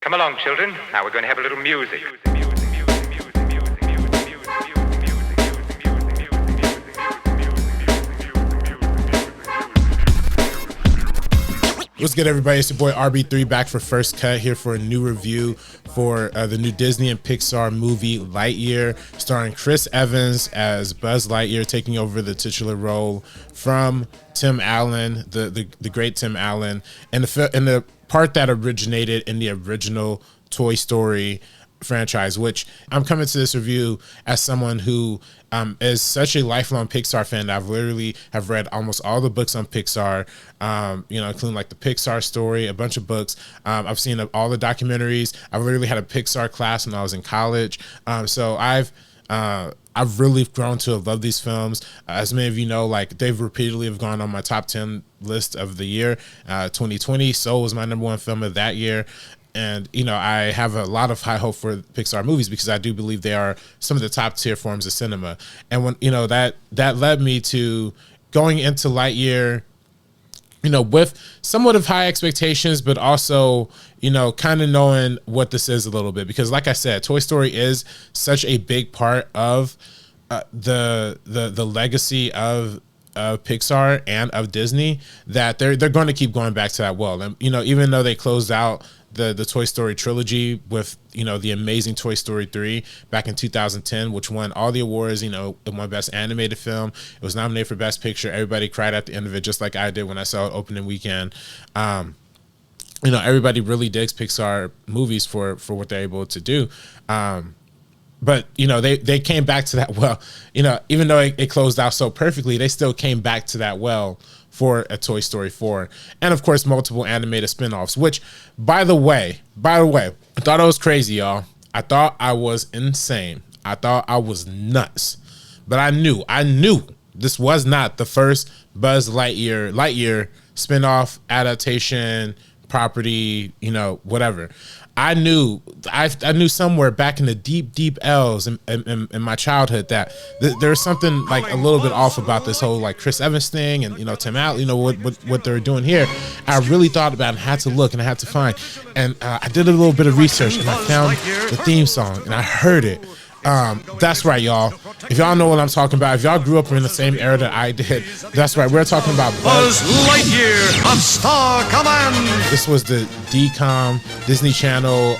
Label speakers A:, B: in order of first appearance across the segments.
A: Come along, children. Now we're going to have a little music.
B: What's good, everybody? It's your boy RB3 back for First Cut, here for a new review for the new Disney and Pixar movie Lightyear, starring Chris Evans as Buzz Lightyear, taking over the titular role from Tim Allen, the great Tim Allen, and the part that originated in the original Toy Story franchise, which I'm coming to this review as someone who is such a lifelong Pixar fan. I've literally have read almost all the books on Pixar, including like the Pixar Story, a bunch of books. I've seen all the documentaries. I literally had a Pixar class when I was in college. So I've really grown to love these films. As many of you know, like they've repeatedly have gone on my top 10 list of the year. 2020, Soul was my #1 film of that year. And, I have a lot of high hope for Pixar movies because I do believe they are some of the top tier forms of cinema. And when, that led me to going into Lightyear, with somewhat of high expectations, but also, kind of knowing what this is a little bit. Because like I said, Toy Story is such a big part of the legacy of Pixar and of Disney that they're going to keep going back to that well. And, even though they closed out the Toy Story trilogy with, the amazing Toy Story 3 back in 2010, which won all the awards, it won Best Animated Film. It was nominated for Best Picture. Everybody cried at the end of it, just like I did when I saw it opening weekend. Everybody really digs Pixar movies for what they're able to do. But, they came back to that well. Even though it closed out so perfectly, they still came back to that well for a Toy Story 4. And, of course, multiple animated spinoffs, which, by the way, I thought I was crazy, y'all. I thought I was insane. I thought I was nuts. But I knew this was not the first Buzz Lightyear spinoff, adaptation, property, whatever. I knew somewhere back in the deep L's in my childhood that there was something like a little bit off about this whole like Chris Evans thing and Tim Allen, what they were doing here. I really thought about it and had to look and I had to find, and I did a little bit of research and I found the theme song and I heard it. That's right, y'all. If y'all know what I'm talking about, if y'all grew up in the same era that I did, that's right. We're talking about
C: Buzz Lightyear of Star Command.
B: This was the DCOM Disney Channel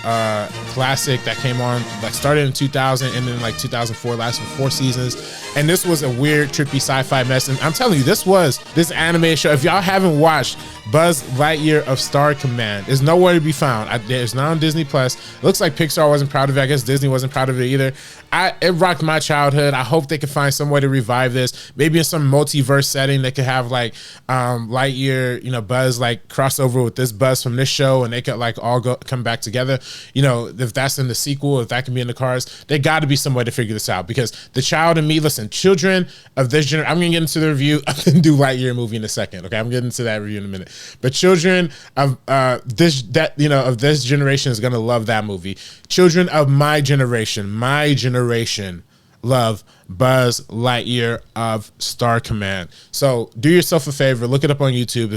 B: classic that came on, like started in 2000 and then like 2004, lasted for 4 seasons. And this was a weird, trippy sci-fi mess. And I'm telling you, this animated show. If y'all haven't watched Buzz Lightyear of Star Command, is nowhere to be found. It's not on Disney Plus. It looks like Pixar wasn't proud of it. I guess Disney wasn't proud of it either. It rocked my childhood. I hope they can find some way to revive this. Maybe in some multiverse setting, they could have like Lightyear, Buzz like crossover with this Buzz from this show, and they could like all come back together. If that's in the sequel, if that can be in the cards, they got to be some way to figure this out. Because the child in me, listen, children of this generation. I'm gonna get into the review. I'm gonna do Lightyear movie in a second. Okay, I'm getting into that review in a minute. But children of this generation is gonna love that movie. Children of my generation love Buzz Lightyear of Star Command. So do yourself a favor, look it up on YouTube.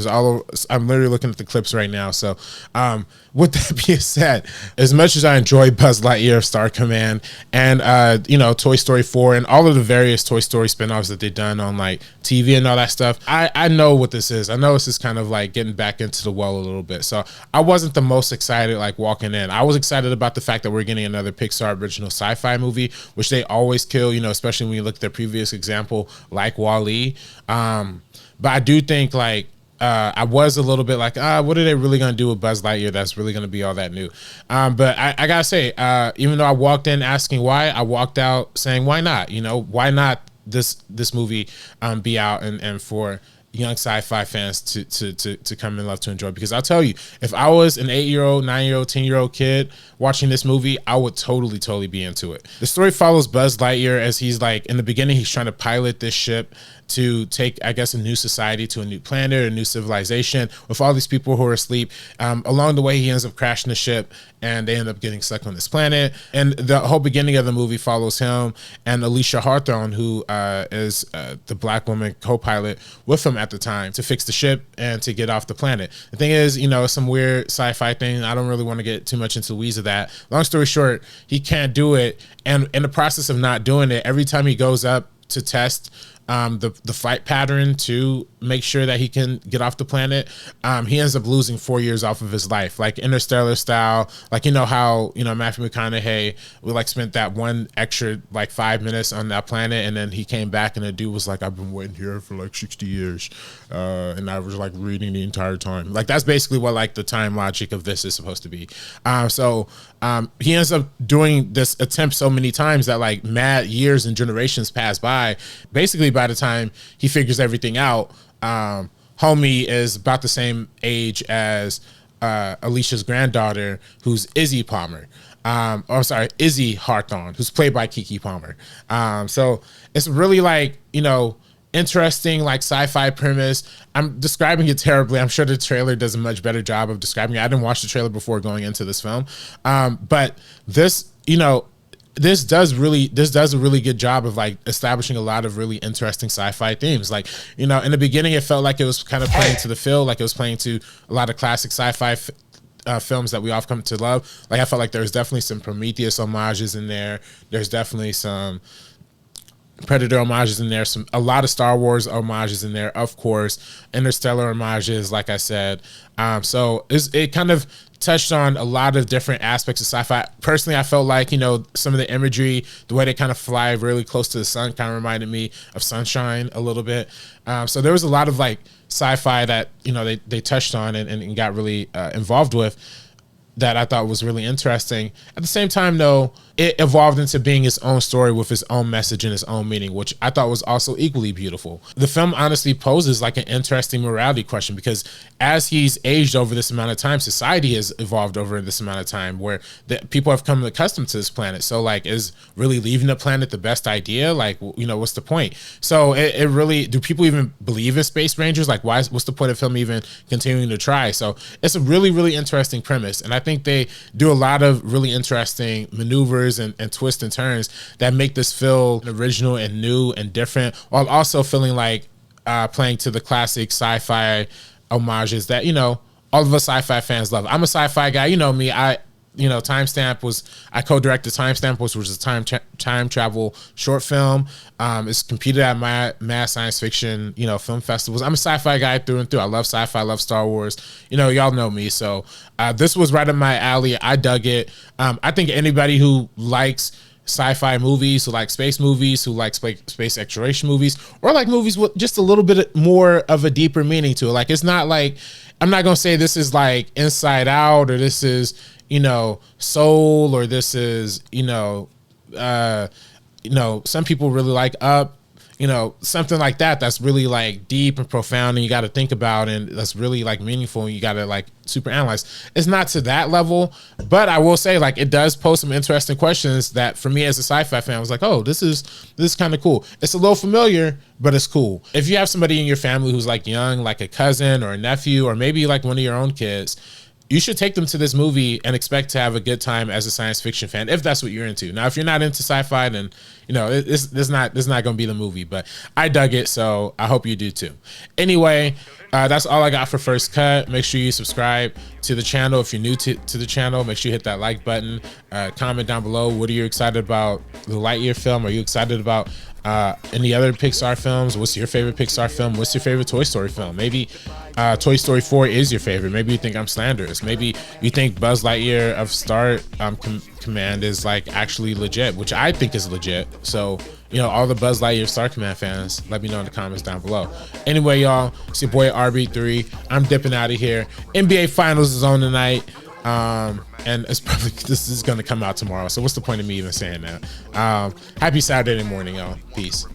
B: I'm literally looking at the clips right now. So with that being said, as much as I enjoy Buzz Lightyear of Star Command and Toy Story 4 and all of the various Toy Story spinoffs that they've done on like TV and all that stuff, I know what this is. I know this is kind of like getting back into the well a little bit. So I wasn't the most excited like walking in. I was excited about the fact that we're getting another Pixar original sci-fi movie, which they always kill, especially when you look at their previous example like WALL-E. But I do think like I was a little bit like, what are they really going to do with Buzz Lightyear that's really going to be all that new? But I got to say, even though I walked in asking why, I walked out saying, why not? Why not this movie be out and for young sci-fi fans to come and love to enjoy? Because I'll tell you, if I was an 8-year-old, 9-year-old, 10-year-old kid watching this movie, I would totally be into it. The story follows Buzz Lightyear as he's like, in the beginning, he's trying to pilot this ship to take, I guess, a new society to a new planet, a new civilization with all these people who are asleep. Along the way, he ends up crashing the ship and they end up getting stuck on this planet. And the whole beginning of the movie follows him and Alicia Hawthorne, who is the black woman co-pilot with him at the time to fix the ship and to get off the planet. The thing is, you know, some weird sci-fi thing. I don't really want to get too much into the weeds of that. Long story short, he can't do it. And in the process of not doing it, every time he goes up to test the flight pattern to make sure that he can get off the planet, he ends up losing 4 years off of his life, like Interstellar style. Like, you know how, you know, Matthew McConaughey we like spent that one extra like 5 minutes on that planet, and then he came back and the dude was like, I've been waiting here for like 60 years and I was like reading the entire time. Like, that's basically what like the time logic of this is supposed to be. So he ends up doing this attempt so many times that like mad years and generations pass by. Basically, by the time he figures everything out, homie is about the same age as Alicia's granddaughter, who's Izzy Palmer. Izzy Hawthorne, who's played by Keke Palmer. So it's really like, you know, interesting like sci-fi premise. I'm describing it terribly. I'm sure the trailer does a much better job of describing it. I didn't watch the trailer before going into this film, but this, you know, this does a really good job of like establishing a lot of really interesting sci-fi themes. Like, you know, in the beginning it felt like it was kind of playing to the field, like it was playing to a lot of classic sci-fi films that we all come to love. Like, I felt like there was definitely some Prometheus homages in there. There's definitely some Predator homages in there, a lot of Star Wars homages in there, of course, Interstellar homages, like I said. So it kind of touched on a lot of different aspects of sci-fi. Personally, I felt like, you know, some of the imagery, the way they kind of fly really close to the sun kind of reminded me of Sunshine a little bit. So there was a lot of like sci-fi that, you know, they touched on and got really involved with, that I thought was really interesting. At the same time, though, it evolved into being its own story with its own message and its own meaning, which I thought was also equally beautiful. The film honestly poses like an interesting morality question, because as he's aged over this amount of time, society has evolved over this amount of time, where people have come accustomed to this planet. So like, is really leaving the planet the best idea? Like, you know, what's the point? So it really, do people even believe in space rangers? Like, what's the point of him even continuing to try? So it's a really, really interesting premise. And I think they do a lot of really interesting maneuvers and twists and turns that make this feel original and new and different, while also feeling like playing to the classic sci-fi homages that, you know, all of us sci-fi fans love. I'm a sci-fi guy, you know me. I co-directed Timestamp, which was a time travel short film. It's competed at my mass science fiction, you know, film festivals. I'm a sci-fi guy through and through. I love sci-fi, I love Star Wars. You know, y'all know me. So this was right up my alley. I dug it. I think anybody who likes sci-fi movies, who like space movies, who like space exploration movies, or like movies with just a little bit more of a deeper meaning to it. Like, it's not like, I'm not gonna say this is like Inside Out, or this is, you know, Soul, or this is, you know, some people really like Up, you know, something like that, that's really like deep and profound and you got to think about, and that's really like meaningful, and you got to like super analyze. It's not to that level, but I will say, like, it does pose some interesting questions that for me as a sci-fi fan, I was like, oh, this is kind of cool. It's a little familiar, but it's cool. If you have somebody in your family who's like young, like a cousin or a nephew, or maybe like one of your own kids, you should take them to this movie and expect to have a good time as a science fiction fan, if that's what you're into. Now, if you're not into sci-fi, then, you know, this is not going to be the movie, but I dug it, so I hope you do too. Anyway, that's all I got for First Cut. Make sure you subscribe to the channel. If you're new to the channel, make sure you hit that like button. Comment down below, what are you excited about the Lightyear film? Are you excited about any other Pixar films? What's your favorite Pixar film? What's your favorite Toy Story film? Maybe Toy Story 4 is your favorite. Maybe you think I'm slanderous. Maybe you think Buzz Lightyear of Star Command is like actually legit, which I think is legit. So, you know, all the Buzz Lightyear Star Command fans, let me know in the comments down below. Anyway, y'all, it's your boy RB3. I'm dipping out of here. NBA Finals is on tonight. And it's probably, this is going to come out tomorrow, so what's the point of me even saying that? Happy Saturday morning, y'all. Peace.